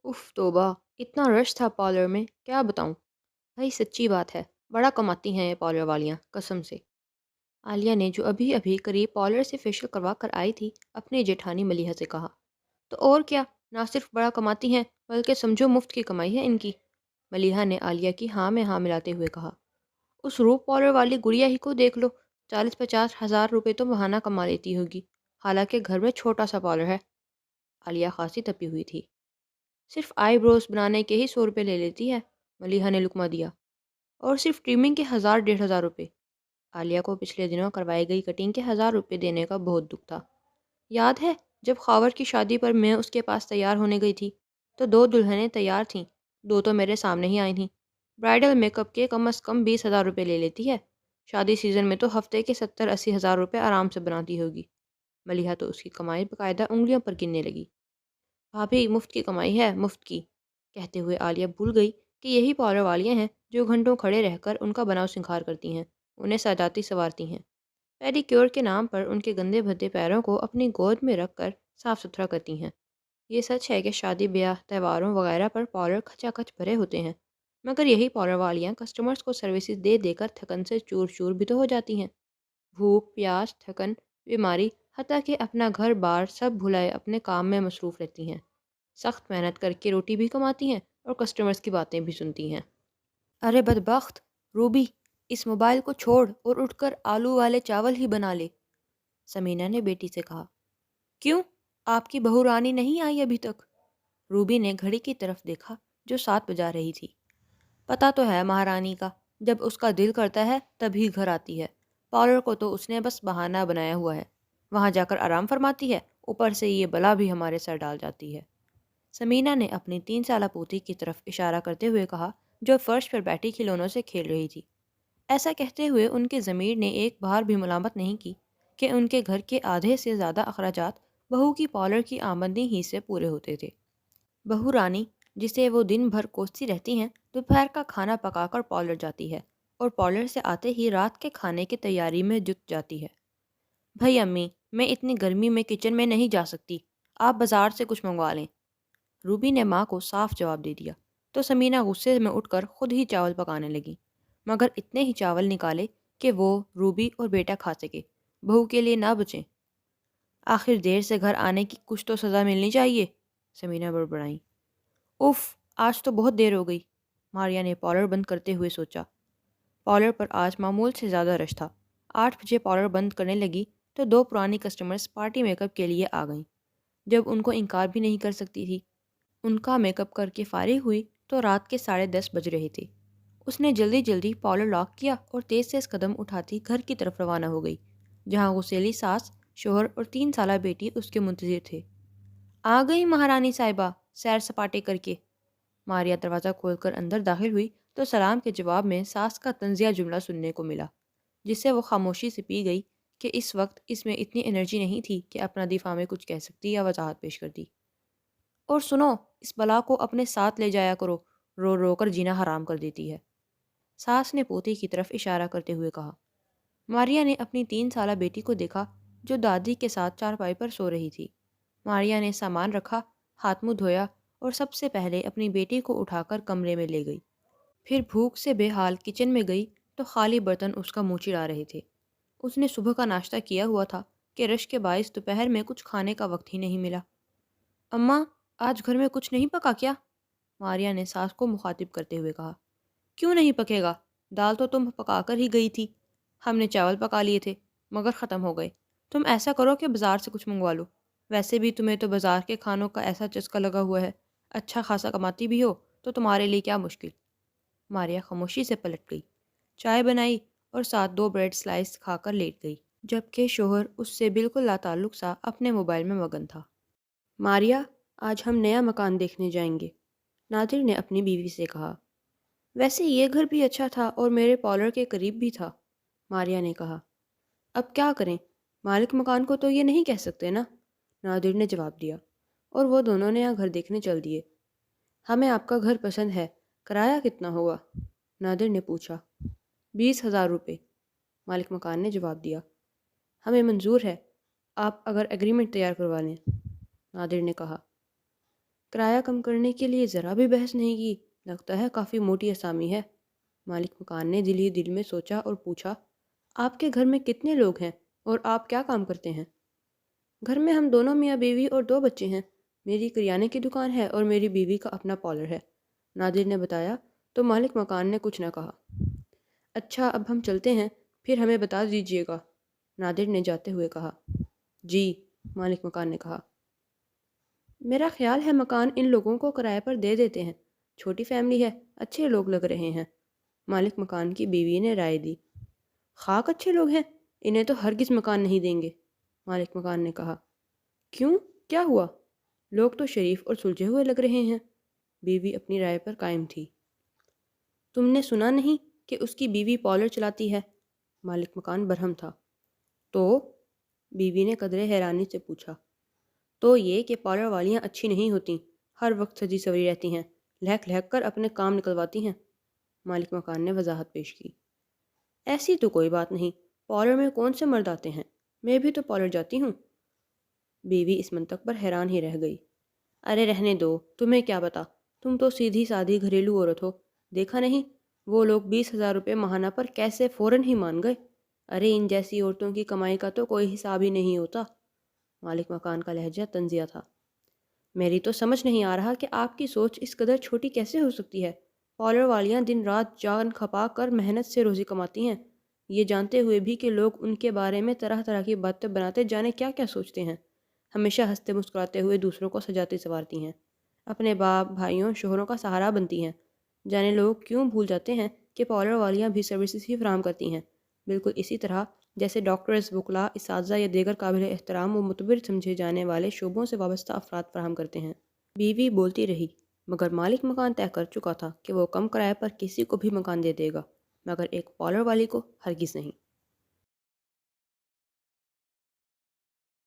उफ़ तौबा! इतना रश था पार्लर में, क्या बताऊँ। भाई सच्ची बात है, बड़ा कमाती हैं ये पार्लर वालियाँ, कसम से। आलिया ने जो अभी-अभी करीब पार्लर से फेशियल करवा कर आई थी, अपनी जेठानी मलिहा से कहा। तो और क्या, ना सिर्फ बड़ा कमाती हैं, बल्कि समझो मुफ्त की कमाई है इनकी। मलिहा ने आलिया की हाँ में हाँ मिलाते हुए कहा। उस रूप पार्लर वाली गुड़िया ही को देख लो, 40-50 हज़ार रुपए तो बहाना कमा लेती होगी। हालांकि घर में छोटा सा पार्लर है। आलिया खासी तपी हुई थी। सिर्फ आईब्रोज बनाने के ही 100 रुपये ले लेती है, मलिहा ने लुकमा दिया। और सिर्फ ट्रिमिंग के 1000-1500 रुपये। आलिया को पिछले दिनों करवाई गई कटिंग के 1000 रुपये देने का बहुत दुख था। याद है, जब खावर की शादी पर मैं उसके पास तैयार होने गई थी, तो 2 दुल्हनें तैयार थीं। 2 तो मेरे सामने ही आई थीं। ब्राइडल मेकअप के कम अज़ कम 20,000 रुपये ले लेती है। शादी सीज़न में तो हफ्ते के 70-80 हज़ार रुपये आराम से बनाती होगी। मलिहा तो उसकी कमाई बकायदा उंगलियों पर गिनने लगी। भाभी मुफ्त की कमाई है, मुफ्त की। कहते हुए आलिया भूल गई कि यही पार्लर वालियाँ हैं जो घंटों खड़े रहकर उनका बनाव सिंगार करती हैं, उन्हें सजाती संवारती हैं। पेडिक्योर के नाम पर उनके गंदे भद्दे पैरों को अपनी गोद में रख कर साफ सुथरा करती हैं। ये सच है कि शादी ब्याह त्योहारों वगैरह पर पार्लर खचाखच भरे होते हैं, मगर यही पार्लर वालियाँ कस्टमर्स को सर्विसेज दे देकर थकन से चूर चूर भी तो हो जाती हैं। भूख प्यास थकन बीमारी, हत्ता कि अपना घर बार सब भुलाए अपने काम में मसरूफ़ रहती हैं। सख्त मेहनत करके रोटी भी कमाती हैं और कस्टमर्स की बातें भी सुनती हैं। अरे बदबख्त रूबी, इस मोबाइल को छोड़ और उठकर आलू वाले चावल ही बना ले, समीना ने बेटी से कहा। क्यों, आपकी बहू रानी नहीं आई अभी तक? रूबी ने घड़ी की तरफ देखा जो 7 बजा रही थी। पता तो है महारानी का, जब उसका दिल करता है तभी घर आती है। पार्लर को तो उसने बस बहाना बनाया हुआ है। वहाँ जाकर आराम फरमाती है, ऊपर से ये बला भी हमारे सर डाल जाती है। समीना ने अपनी 3 साला पोती की तरफ इशारा करते हुए कहा, जो फर्श पर बैठी खिलौनों से खेल रही थी। ऐसा कहते हुए उनके ज़मीर ने एक बार भी मुलामत नहीं की कि उनके घर के आधे से ज़्यादा अखराजात बहू की पार्लर की आमदनी ही से पूरे होते थे। बहू रानी, जिसे वो दिन भर कोसती रहती हैं, दोपहर का खाना पकाकर पार्लर जाती है और पार्लर से आते ही रात के खाने की तैयारी में जुट जाती है। भाई अम्मी, मैं इतनी गर्मी में किचन में नहीं जा सकती, आप बाज़ार से कुछ मंगवा लें। रूबी ने माँ को साफ जवाब दे दिया, तो समीना गुस्से में उठकर खुद ही चावल पकाने लगी, मगर इतने ही चावल निकाले कि वो रूबी और बेटा खा सके, बहू के लिए ना बचें। आखिर देर से घर आने की कुछ तो सज़ा मिलनी चाहिए, समीना बड़बड़ाई। उफ, आज तो बहुत देर हो गई, मारिया ने पार्लर बंद करते हुए सोचा। पार्लर पर आज मामूल से ज़्यादा रश था। 8 बजे पार्लर बंद करने लगी तो 2 पुरानी कस्टमर्स पार्टी मेकअप के लिए आ गईं। जब उनको इनकार भी नहीं कर सकती थी। उनका मेकअप करके फारिग हुई तो रात के 10:30 बज रहे थे। उसने जल्दी जल्दी पार्लर लॉक किया और तेज तेज कदम उठाती घर की तरफ रवाना हो गई, जहाँ गुस्सेली सास, शोहर और 3 साला बेटी उसके मुंतजिर थे। आ गई महारानी साहिबा, सैर सपाटे करके। मारिया दरवाज़ा खोलकर अंदर दाखिल हुई तो सलाम के जवाब में सास का तंजिया जुमला सुनने को मिला, जिससे वो खामोशी से पी गई कि इस वक्त इसमें इतनी एनर्जी नहीं थी कि अपना दिफा में कुछ कह सकती या वजाहत पेश करती। और सुनो, इस बला को अपने साथ ले जाया करो, रो रो कर जीना हराम कर देती है, सास ने पोती की तरफ इशारा करते हुए कहा। मारिया ने अपनी 3 साला बेटी को देखा, जो दादी के साथ चारपाई पर सो रही थी। मारिया ने सामान रखा, हाथ मुंह धोया और सबसे पहले अपनी बेटी को उठाकर कमरे में ले गई। फिर भूख से बेहाल किचन में गई तो खाली बर्तन उसका मुंह चिढ़ा रहे थे। उसने सुबह का नाश्ता किया हुआ था कि रश के बायस दोपहर में कुछ खाने का वक्त ही नहीं मिला। अम्मा, आज घर में कुछ नहीं पका क्या? मारिया ने सास को मुखातिब करते हुए कहा। क्यों नहीं पकेगा? दाल तो तुम पका कर ही गई थी। हमने चावल पका लिए थे, मगर ख़त्म हो गए। तुम ऐसा करो कि बाज़ार से कुछ मंगवा लो। वैसे भी तुम्हें तो बाज़ार के खानों का ऐसा चस्का लगा हुआ है। अच्छा खासा कमाती भी हो, तो तुम्हारे लिए क्या मुश्किल। मारिया खामोशी से पलट गई, चाय बनाई और साथ 2 ब्रेड स्लाइस खाकर लेट गई, जबकि शोहर उससे बिल्कुल लाताल्लुक सा अपने मोबाइल में मगन था। मारिया, आज हम नया मकान देखने जाएंगे, नादिर ने अपनी बीवी से कहा। वैसे ये घर भी अच्छा था और मेरे पार्लर के करीब भी था, मारिया ने कहा। अब क्या करें, मालिक मकान को तो ये नहीं कह सकते ना, नादिर ने जवाब दिया। और वो दोनों नया घर देखने चल दिए। हमें आपका घर पसंद है, किराया कितना होगा? नादिर ने पूछा। 20,000 रुपये, मालिक मकान ने जवाब दिया। हमें मंजूर है, आप अगर एग्रीमेंट तैयार करवा लें, नादिर ने कहा। کرایہ کم کرنے کے لیے ذرا بھی بحث نہیں کی، لگتا ہے کافی موٹی اسامی ہے۔ مالک مکان نے دل ہی دل میں سوچا اور پوچھا، آپ کے گھر میں کتنے لوگ ہیں اور آپ کیا کام کرتے ہیں؟ گھر میں ہم دونوں میاں بیوی اور 2 بچے ہیں۔ میری کریانے کی دکان ہے اور میری بیوی کا اپنا پارلر ہے، نادر نے بتایا۔ تو مالک مکان نے کچھ نہ کہا۔ اچھا اب ہم چلتے ہیں، پھر ہمیں بتا دیجیے گا، نادر نے جاتے ہوئے کہا۔ جی، مالک مکان نے کہا۔ میرا خیال ہے مکان ان لوگوں کو کرائے پر دے دیتے ہیں، چھوٹی فیملی ہے، اچھے لوگ لگ رہے ہیں، مالک مکان کی بیوی نے رائے دی۔ خاک اچھے لوگ ہیں، انہیں تو ہرگز مکان نہیں دیں گے، مالک مکان نے کہا۔ کیوں، کیا ہوا؟ لوگ تو شریف اور سلجھے ہوئے لگ رہے ہیں، بیوی اپنی رائے پر قائم تھی۔ تم نے سنا نہیں کہ اس کی بیوی پارلر چلاتی ہے؟ مالک مکان برہم تھا۔ تو بیوی نے قدرے حیرانی سے پوچھا۔ تو یہ کہ پارلر والیاں اچھی نہیں ہوتیں، ہر وقت سجی سوری رہتی ہیں، لہک لہک کر اپنے کام نکلواتی ہیں، مالک مکان نے وضاحت پیش کی۔ ایسی تو کوئی بات نہیں، پارلر میں کون سے مرد آتے ہیں، میں بھی تو پارلر جاتی ہوں۔ بیوی اس منطق پر حیران ہی رہ گئی۔ ارے رہنے دو، تمہیں کیا پتا، تم تو سیدھی سادھی گھریلو عورت ہو، دیکھا نہیں وہ لوگ 20,000 روپے ماہانہ پر کیسے فوراً ہی مان گئے۔ ارے ان جیسی عورتوں کی کمائی کا تو کوئی حساب ہی نہیں ہوتا، مالک مکان کا لہجہ طنزیہ تھا۔ میری تو سمجھ نہیں آ رہا کہ آپ کی سوچ اس قدر چھوٹی کیسے ہو سکتی ہے۔ پارلر والیاں دن رات جان کھپا کر محنت سے روزی کماتی ہیں، یہ جانتے ہوئے بھی کہ لوگ ان کے بارے میں طرح طرح کی باتیں بناتے جانے کیا کیا سوچتے ہیں، ہمیشہ ہنستے مسکراتے ہوئے دوسروں کو سجاتی سنوارتی ہیں، اپنے باپ بھائیوں شوہروں کا سہارا بنتی ہیں۔ جانے لوگ کیوں بھول جاتے ہیں کہ پارلر والیاں بھی سروسز ہی فراہم کرتی ہیں، بالکل اسی طرح جیسے ڈاکٹرز، وکلاء، اساتذہ یا دیگر قابل احترام و معتبر سمجھے جانے والے شعبوں سے وابستہ افراد فراہم کرتے ہیں۔ بیوی بولتی رہی، مگر مالک مکان طے کر چکا تھا کہ وہ کم کرائے پر کسی کو بھی مکان دے دے گا، مگر ایک پارلر والی کو ہرگز نہیں۔